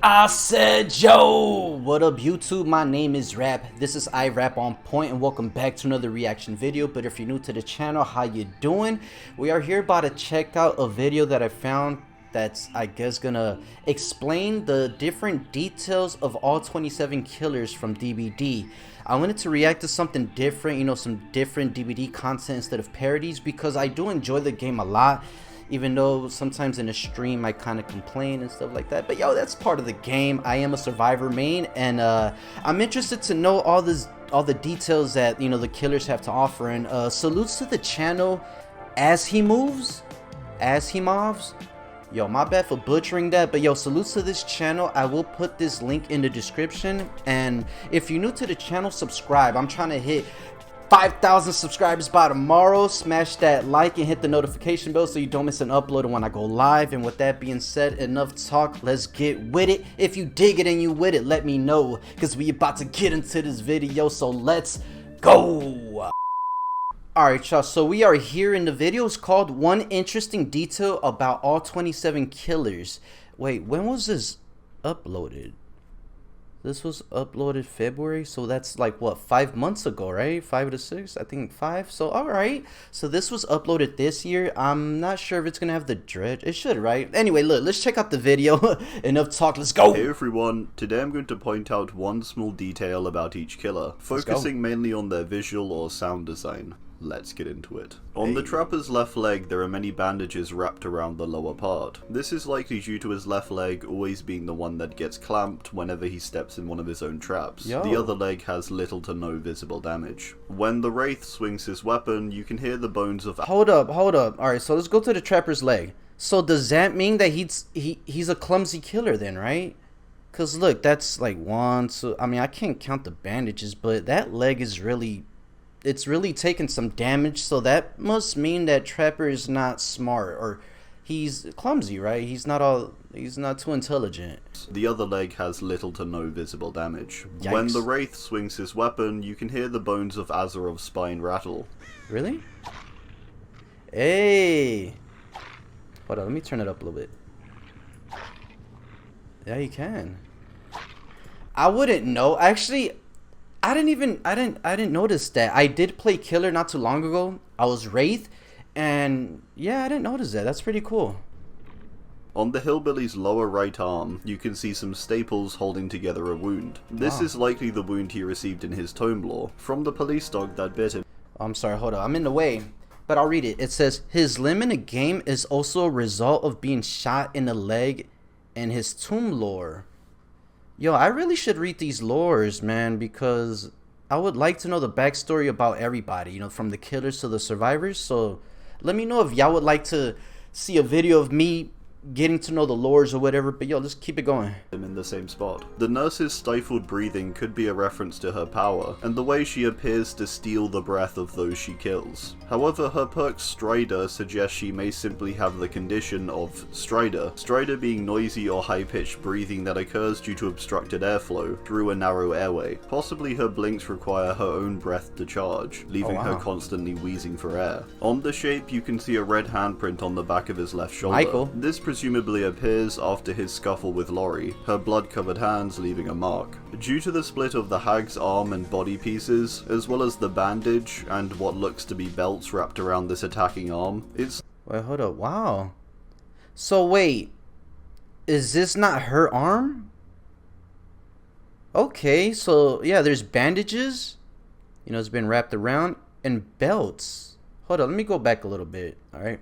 I said, yo, what up YouTube? My name is Raap. This is Raap on point, and welcome back to another reaction video. But if you're new to the channel, how you doing? We are here about to check out a video that I found that's, I guess, gonna explain the different details of all 27 killers from DBD. I wanted to react to something different, you know, some different DBD content instead of parodies, because I do enjoy the game a lot. Even though sometimes in a stream I kind of complain and stuff like that, but yo, that's part of the game. I am a Survivor main, and I'm interested to know all the details that, you know, the killers have to offer. And salutes to the channel as he moves, as he mobs. Yo, my bad for butchering that, but yo, salutes to this channel. I will put this link in the description, and if you're new to the channel, subscribe. I'm trying to hit 5,000 subscribers by tomorrow. Smash that like and hit the notification bell so you don't miss an upload when I go live. And with that being said, enough talk, let's get with it. If you dig it and you with it, let me know, because we about to get into this video, so let's go. Alright y'all, so we are here in the video. It's called One Interesting Detail About All 27 Killers. Wait, when was this uploaded? This was uploaded February, so that's like what, 5 months ago, right? 5 to 6, I think 5. So all right, so this was uploaded this year. I'm not sure if it's gonna have the dread. It should, right? Anyway, look, let's check out the video. Enough talk, let's go. Hey everyone, today I'm going to point out one small detail about each killer, focusing mainly on their visual or sound design. Let's get into it. On the trapper's left leg, there are many bandages wrapped around the lower part. This is likely due to his left leg always being the one that gets clamped whenever he steps in one of his own traps. The other leg has little to no visible damage. When the Wraith swings his weapon, you can hear the bones of— Hold up. Alright, so let's go to the trapper's leg. So does that mean that he's a clumsy killer then, right? Cause look, that's like 1, 2, I mean, I can't count the bandages, but that leg is really— it's really taken some damage, so that must mean that Trapper is not smart, or he's clumsy, right? He's not too intelligent. The other leg has little to no visible damage. Yikes. When the Wraith swings his weapon, you can hear the bones of Azarov's spine rattle. Really? Hey! Hold on, let me turn it up a little bit. Yeah, you can. I wouldn't know. Actually, I didn't notice that. I did play Killer not too long ago. I was Wraith, and yeah, I didn't notice that. That's pretty cool. On the hillbilly's lower right arm, you can see some staples holding together a wound. This is likely the wound he received in his tomb lore, from the police dog that bit him. I'm sorry, hold on. I'm in the way, but I'll read it. It says, his limb in the game is also a result of being shot in the leg in his tomb lore. Yo, I really should read these lores, man, because I would like to know the backstory about everybody, you know, from the killers to the survivors. So let me know if y'all would like to see a video of me getting to know the lores or whatever, but yo, let's keep it going. In the same spot. The nurse's stifled breathing could be a reference to her power, and the way she appears to steal the breath of those she kills. However, her perk Strider suggests she may simply have the condition of Strider. Strider being noisy or high-pitched breathing that occurs due to obstructed airflow through a narrow airway. Possibly her blinks require her own breath to charge, leaving her constantly wheezing for air. On the shape, you can see a red handprint on the back of his left shoulder. Michael. This presumably appears after his scuffle with Lori, her blood-covered hands leaving a mark. Due to the split of the hag's arm and body pieces, as well as the bandage and what looks to be belts wrapped around this attacking arm, it's— Wait, hold up. Wow. So wait, is this not her arm? Okay, so yeah, there's bandages, you know, it's been wrapped around, and belts. Hold on, let me go back a little bit. All right,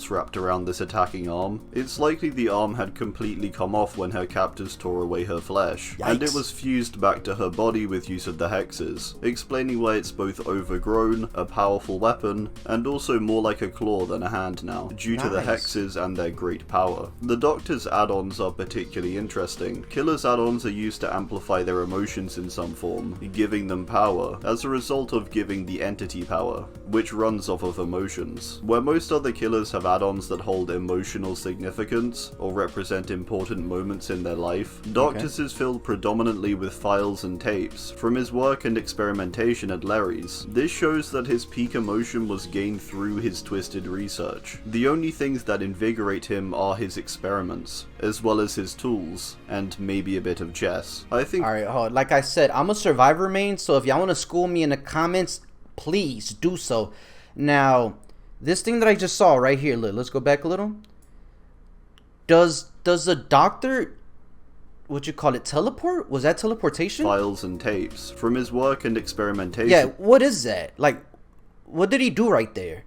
wrapped around this attacking arm. It's likely the arm had completely come off when her captors tore away her flesh, and it was fused back to her body with use of the hexes, explaining why it's both overgrown, a powerful weapon, and also more like a claw than a hand now, due to the hexes and their great power. The Doctor's add-ons are particularly interesting. Killer's add-ons are used to amplify their emotions in some form, giving them power, as a result of giving the entity power, which runs off of emotions. Where most other killers have have add-ons that hold emotional significance or represent important moments in their life. Doctus is filled predominantly with files and tapes from his work and experimentation at Larry's. This shows that his peak emotion was gained through his twisted research. The only things that invigorate him are his experiments, as well as his tools, and maybe a bit of chess. I think— Alright, like I said, I'm a survivor main, so if y'all want to school me in the comments, please do so. Now, this thing that I just saw right here, look, let's go back a little. Does the doctor, what you call it, teleport? Was that teleportation? Files and tapes from his work and experimentation. Yeah, what is that? Like, what did he do right there?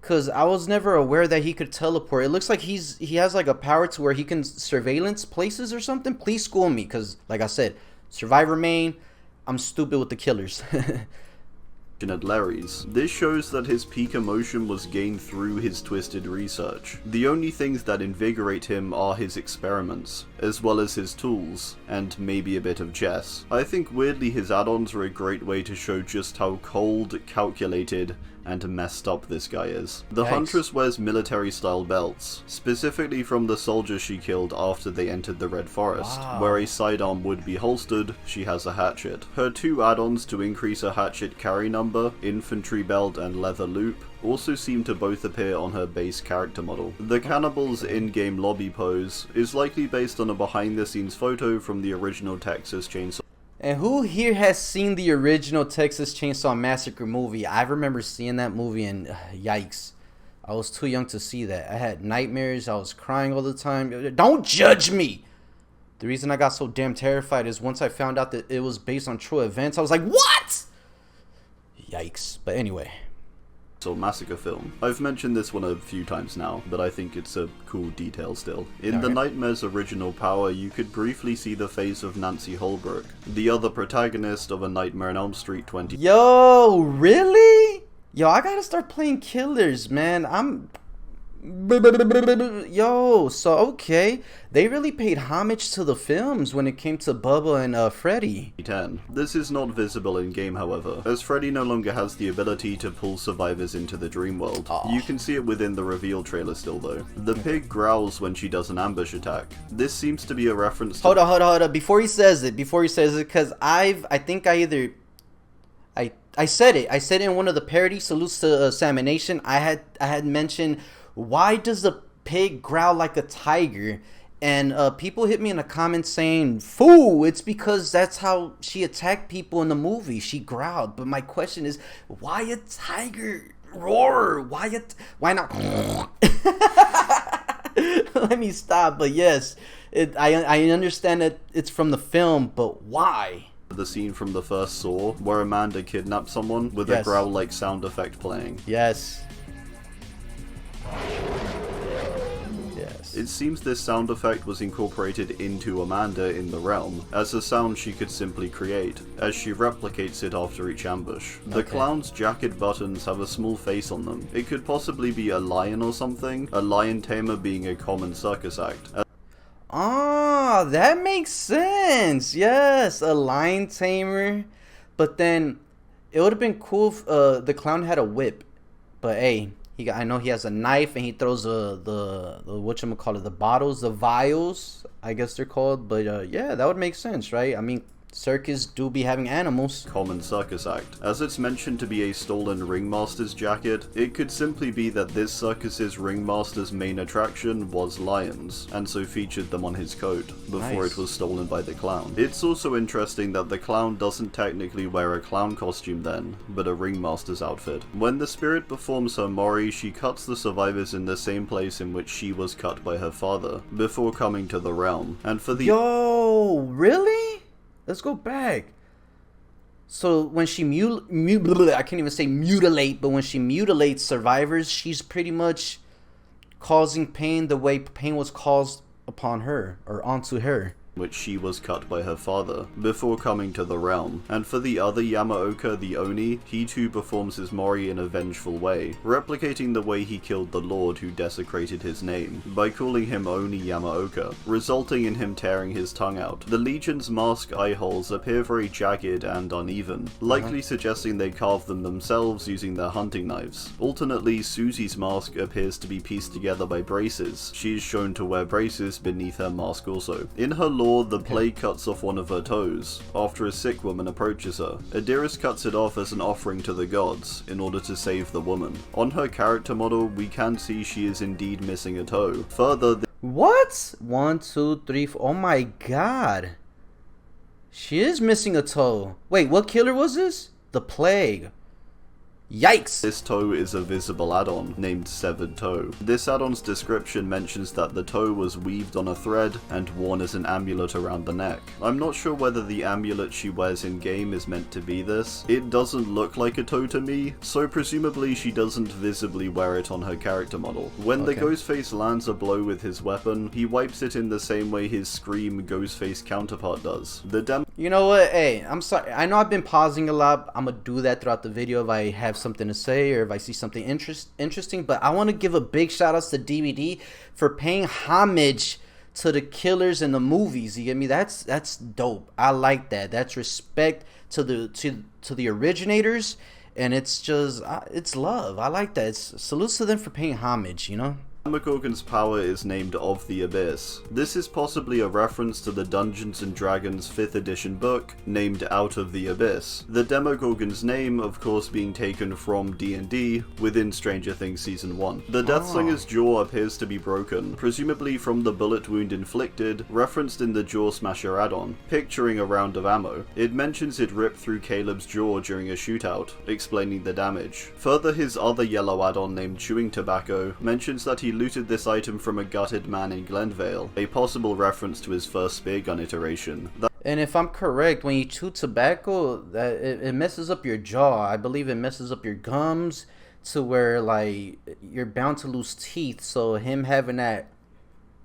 Because I was never aware that he could teleport. It looks like he has like a power to where he can surveillance places or something. Please school me, because like I said, survivor main, I'm stupid with the killers. At Larry's. This shows that his peak emotion was gained through his twisted research. The only things that invigorate him are his experiments, as well as his tools, and maybe a bit of chess. I think weirdly his add-ons are a great way to show just how cold, calculated, and messed up this guy is. The Huntress wears military-style belts, specifically from the soldiers she killed after they entered the Red Forest. Where a sidearm would be holstered, she has a hatchet. Her two add-ons to increase her hatchet carry number, infantry belt and leather loop, also seem to both appear on her base character model. The cannibal's in-game lobby pose is likely based on a behind-the-scenes photo from the original Texas Chainsaw. And who here has seen the original Texas Chainsaw Massacre movie? I remember seeing that movie and yikes. I was too young to see that. I had nightmares. I was crying all the time. Don't judge me! The reason I got so damn terrified is once I found out that it was based on true events, I was like, what? Yikes. But anyway. Massacre film. I've mentioned this one a few times now, but I think it's a cool detail still. In the Nightmare's original power, you could briefly see the face of Nancy Holbrook, the other protagonist of A Nightmare on Elm Street 20. Yo, really? Yo, I gotta start playing killers, man. Yo, so okay, they really paid homage to the films when it came to Bubba and Freddy. 10. This is not visible in game, however, as Freddy no longer has the ability to pull survivors into the dream world. You can see it within the reveal trailer still though. The pig growls when she does an ambush attack. This seems to be a reference to— Hold on, before he says it, because I said it in one of the parody salutes to Salmonation. I had mentioned, why does the pig growl like a tiger? And people hit me in the comments saying, fool, it's because that's how she attacked people in the movie. She growled. But my question is, why a tiger roar? Why not? Let me stop. But yes, I understand that it's from the film, but why? The scene from the first Saw, where Amanda kidnapped someone with a growl-like sound effect playing. Yes. It seems this sound effect was incorporated into Amanda in the realm, as a sound she could simply create, as she replicates it after each ambush. The clown's jacket buttons have a small face on them. It could possibly be a lion or something, a lion tamer being a common circus act. Ah, that makes sense. Yes, a lion tamer. But then, it would have been cool if the clown had a whip. But hey, I know he has a knife and he throws the whatchamacallit, the bottles, the vials, I guess they're called. But yeah, that would make sense, right? I mean, circus do be having animals. Common circus act. As it's mentioned to be a stolen ringmaster's jacket, it could simply be that this circus's ringmaster's main attraction was lions, and so featured them on his coat, before it was stolen by the clown. It's also interesting that the clown doesn't technically wear a clown costume then, but a ringmaster's outfit. When the spirit performs her mori, she cuts the survivors in the same place in which she was cut by her father, before coming to the realm. And for the— Yo, really? Let's go back. So when she I can't even say mutilate, but when she mutilates survivors, she's pretty much causing pain the way pain was caused upon her or onto her. which she was cut by her father, before coming to the realm. And for the other Yamaoka, the Oni, he too performs his Mori in a vengeful way, replicating the way he killed the Lord who desecrated his name, by calling him Oni Yamaoka, resulting in him tearing his tongue out. The Legion's mask eye holes appear very jagged and uneven, likely suggesting they carved them themselves using their hunting knives. Alternately, Susie's mask appears to be pieced together by braces. She is shown to wear braces beneath her mask also. In her lore, the plague cuts off one of her toes, after a sick woman approaches her. Adiris cuts it off as an offering to the gods, in order to save the woman. On her character model, we can see she is indeed missing a toe. Further, what? 1, 2, 3, 4. Oh my god. She is missing a toe. Wait, what killer was this? The plague. Yikes! This toe is a visible add-on, named Severed Toe. This add-on's description mentions that the toe was weaved on a thread and worn as an amulet around the neck. I'm not sure whether the amulet she wears in-game is meant to be this. It doesn't look like a toe to me, so presumably she doesn't visibly wear it on her character model. When the Ghostface lands a blow with his weapon, he wipes it in the same way his Scream Ghostface counterpart does. You know what? Hey, I'm sorry. I know I've been pausing a lot. I'm gonna do that throughout the video if I have something to say or if I see something interesting. But I want to give a big shout out to DVD for paying homage to the killers in the movies. You get me? That's dope. I like that. That's respect to the originators, and it's just it's love. I like that. It's salutes to them for paying homage. You know. Demogorgon's power is named Of the Abyss. This is possibly a reference to the Dungeons & Dragons 5th edition book, named Out of the Abyss. The Demogorgon's name, of course, being taken from D&D within Stranger Things Season 1. The Deathslinger's jaw appears to be broken, presumably from the bullet wound inflicted, referenced in the Jaw Smasher add-on, picturing a round of ammo. It mentions it ripped through Caleb's jaw during a shootout, explaining the damage. Further, his other yellow add-on named Chewing Tobacco mentions that he looted this item from a gutted man in Glenvale, a possible reference to his first spear gun iteration. And if I'm correct, when you chew tobacco, that it messes up your jaw. I believe it messes up your gums to where like you're bound to lose teeth. So him having that,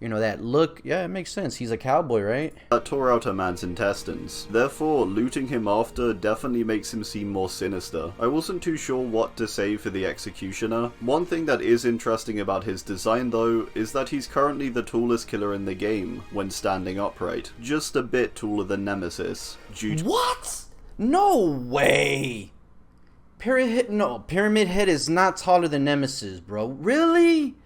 you know, that look, yeah, it makes sense. He's a cowboy, right? That tore out a man's intestines. Therefore, looting him after definitely makes him seem more sinister. I wasn't too sure what to say for the Executioner. One thing that is interesting about his design though, is that he's currently the tallest killer in the game, when standing upright. Just a bit taller than Nemesis. What? No way! Pyramid Head is not taller than Nemesis, bro. Really?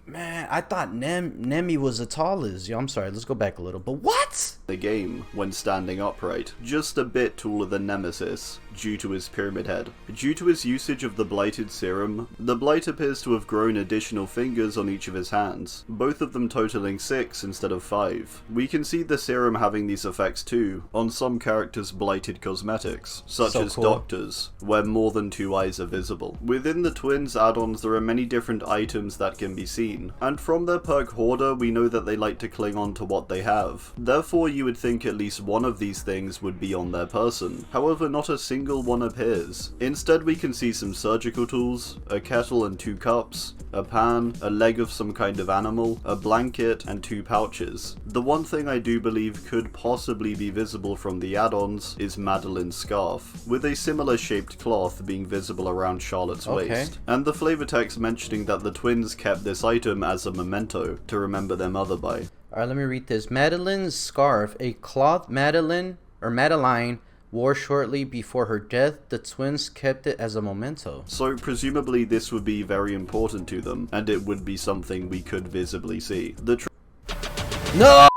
Man, I thought Nemi was the tallest. Yeah, I'm sorry, let's go back a little. But what? The game, when standing upright, just a bit taller than Nemesis, due to his pyramid head. Due to his usage of the Blighted Serum, the Blight appears to have grown additional fingers on each of his hands, both of them totaling 6 instead of 5. We can see the serum having these effects too, on some characters' blighted cosmetics, such as doctors, where more than 2 eyes are visible. Within the Twins add-ons there are many different items that can be seen, and from their perk Hoarder we know that they like to cling on to what they have. Therefore you would think at least one of these things would be on their person. However, not a single one appears. Instead we can see some surgical tools, a kettle and 2 cups, a pan, a leg of some kind of animal, a blanket, and 2 pouches. The one thing I do believe could possibly be visible from the add-ons is Madeline's scarf, with a similar shaped cloth being visible around Charlotte's waist, and the flavor text mentioning that the twins kept this item as a memento to remember their mother by. Alright, let me read this. Madeline's scarf, a cloth Madeline wore shortly before her death. The twins kept it as a memento. So presumably this would be very important to them, and it would be something we could visibly see. No!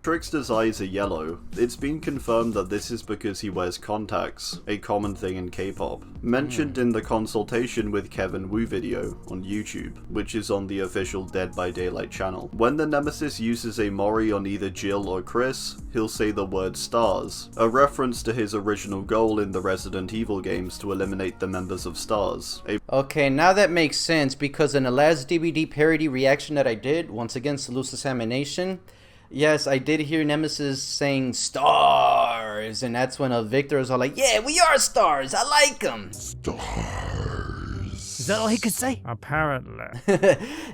Trickster's eyes are yellow. It's been confirmed that this is because he wears contacts, a common thing in K-pop. Mentioned in the consultation with Kevin Wu video on YouTube, which is on the official Dead by Daylight channel. When the Nemesis uses a Mori on either Jill or Chris, he'll say the word STARS, a reference to his original goal in the Resident Evil games to eliminate the members of STARS. Okay, now that makes sense, because in the last DVD parody reaction that I did, once again, salute to Samination, yes, I did hear Nemesis saying stars, and that's when Victor was all like, yeah, we are stars, I like them. Stars. Is that all he could say? Apparently.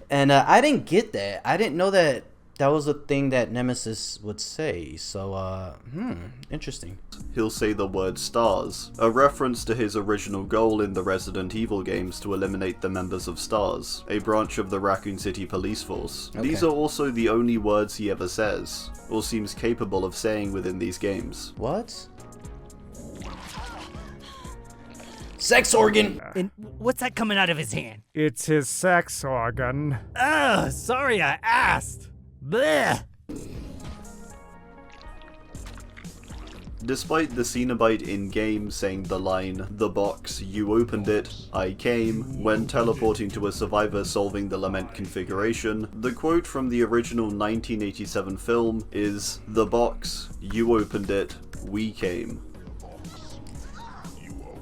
And I didn't get that. I didn't know that that was a thing that Nemesis would say. So, interesting. He'll say the word STARS, a reference to his original goal in the Resident Evil games to eliminate the members of STARS, a branch of the Raccoon City police force. Okay. These are also the only words he ever says, or seems capable of saying within these games. What? Sex organ! And what's that coming out of his hand? It's his sex organ. Ugh, sorry I asked. Blech. Despite the Cenobite in-game saying the line, "The box, you opened it, I came," when teleporting to a survivor solving the lament configuration, the quote from the original 1987 film is, "The box, you opened it, we came."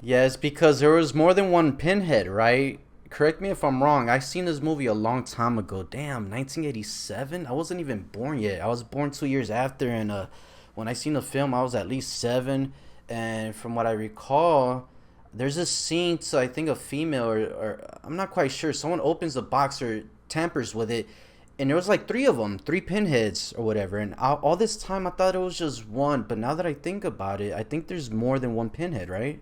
Yeah, it's because there was more than one Pinhead, right? Correct me if I'm wrong. I seen this movie a long time ago. Damn, 1987? I wasn't even born yet. I was born 2 years after, and when I seen the film, I was at least 7. And from what I recall, there's a scene to, I think, a female, or I'm not quite sure. Someone opens the box or tampers with it, and there was like 3 of them, 3 Pinheads or whatever. And all this time, I thought it was just one. But now that I think about it, I think there's more than one Pinhead, right?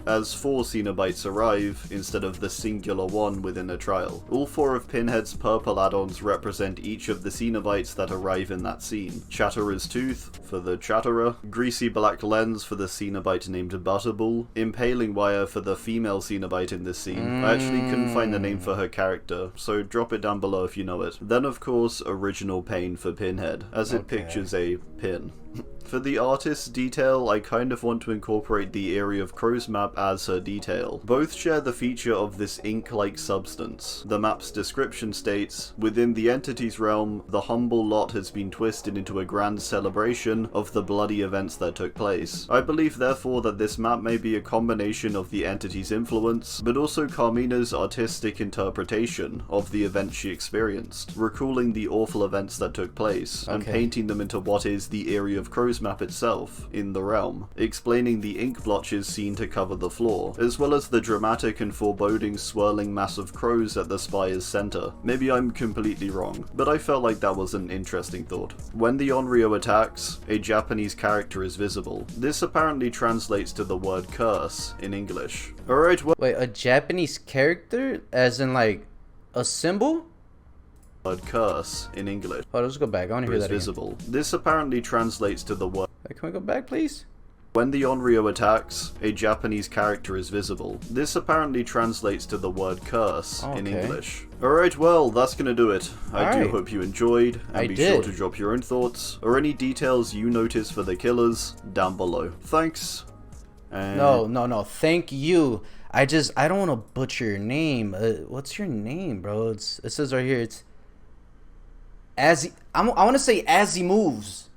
As 4 Cenobites arrive, instead of the singular one within a trial. All 4 of Pinhead's purple add-ons represent each of the Cenobites that arrive in that scene. Chatterer's Tooth, for the Chatterer, Greasy Black Lens for the Cenobite named Butterball, Impaling Wire for the female Cenobite in this scene. I actually couldn't find the name for her character, so drop it down below if you know it. Then of course, Original Pain for Pinhead, as it pictures a pin. For the artist's detail, I kind of want to incorporate the area of Crow's map as her detail. Both share the feature of this ink-like substance. The map's description states, "Within the entity's realm, the humble lot has been twisted into a grand celebration of the bloody events that took place." I believe therefore that this map may be a combination of the entity's influence, but also Carmina's artistic interpretation of the events she experienced, recalling the awful events that took place, and painting them into what is the area of Crow's map itself, in the realm, explaining the ink blotches seen to cover the floor, as well as the dramatic and foreboding swirling mass of crows at the spire's center. Maybe I'm completely wrong, but I felt like that was an interesting thought. When the Onryo attacks, a Japanese character is visible. This apparently translates to the word curse in English. Alright, well— Wait, a Japanese character? As in, like, a symbol? word curse in English. Oh, let's go back. I want to hear that visible. again. This apparently translates to the word— Can we go back, please? When the Onryo attacks, a Japanese character is visible. This apparently translates to the word curse in English. Alright, well, that's gonna do it. I do hope you enjoyed, and be sure to drop your own thoughts, or any details you notice for the killers, down below. Thanks. And No. Thank you. I don't want to butcher your name. What's your name, bro? It says right here, it's I want to say As He Moves.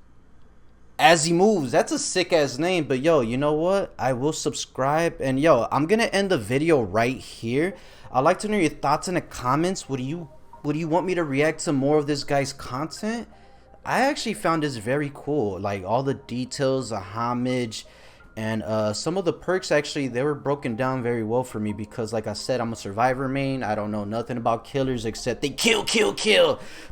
As He Moves. That's a sick ass name. But yo, you know what? I will subscribe. And yo, I'm gonna end the video right here. I'd like to know your thoughts in the comments. Would you want me to react to more of this guy's content? I actually found this very cool. Like all the details, the homage, and some of the perks, actually, they were broken down very well for me because, like I said, I'm a survivor main. I don't know nothing about killers except they kill.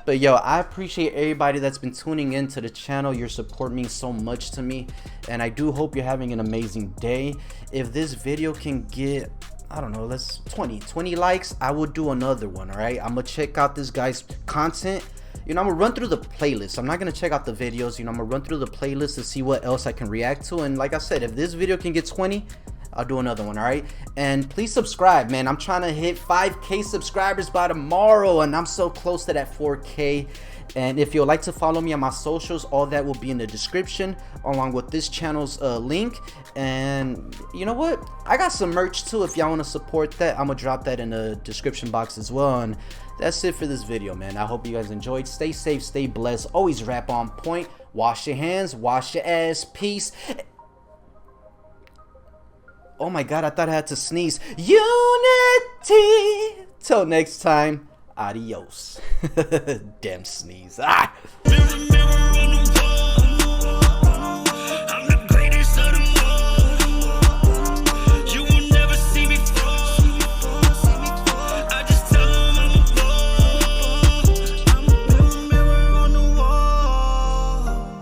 But yo, I appreciate everybody that's been tuning into the channel. Your support means so much to me, and I do hope you're having an amazing day. If this video can get, I don't know, let's 20 likes, I will do another one. All right, I'm gonna check out this guy's content. You know, I'm gonna run through the playlist. I'm not gonna check out the videos. You know, I'm gonna run through the playlist to see what else I can react to. And like I said, if this video can get 20, I'll do another one. All right, and please subscribe, man. I'm trying to hit 5K subscribers by tomorrow, and I'm so close to that 4K. And if you'd like to follow me on my socials, all that will be in the description along with this channel's link. And you know what, I got some merch too. If y'all want to support that, I'm gonna drop that in the description box as well. And that's it for this video, man. I hope you guys enjoyed. Stay safe, stay blessed, always rap on point, wash your hands, wash your ass, peace. Oh my god, I thought I had to sneeze. Unity. Till next time, adios. Damn sneeze. Ah.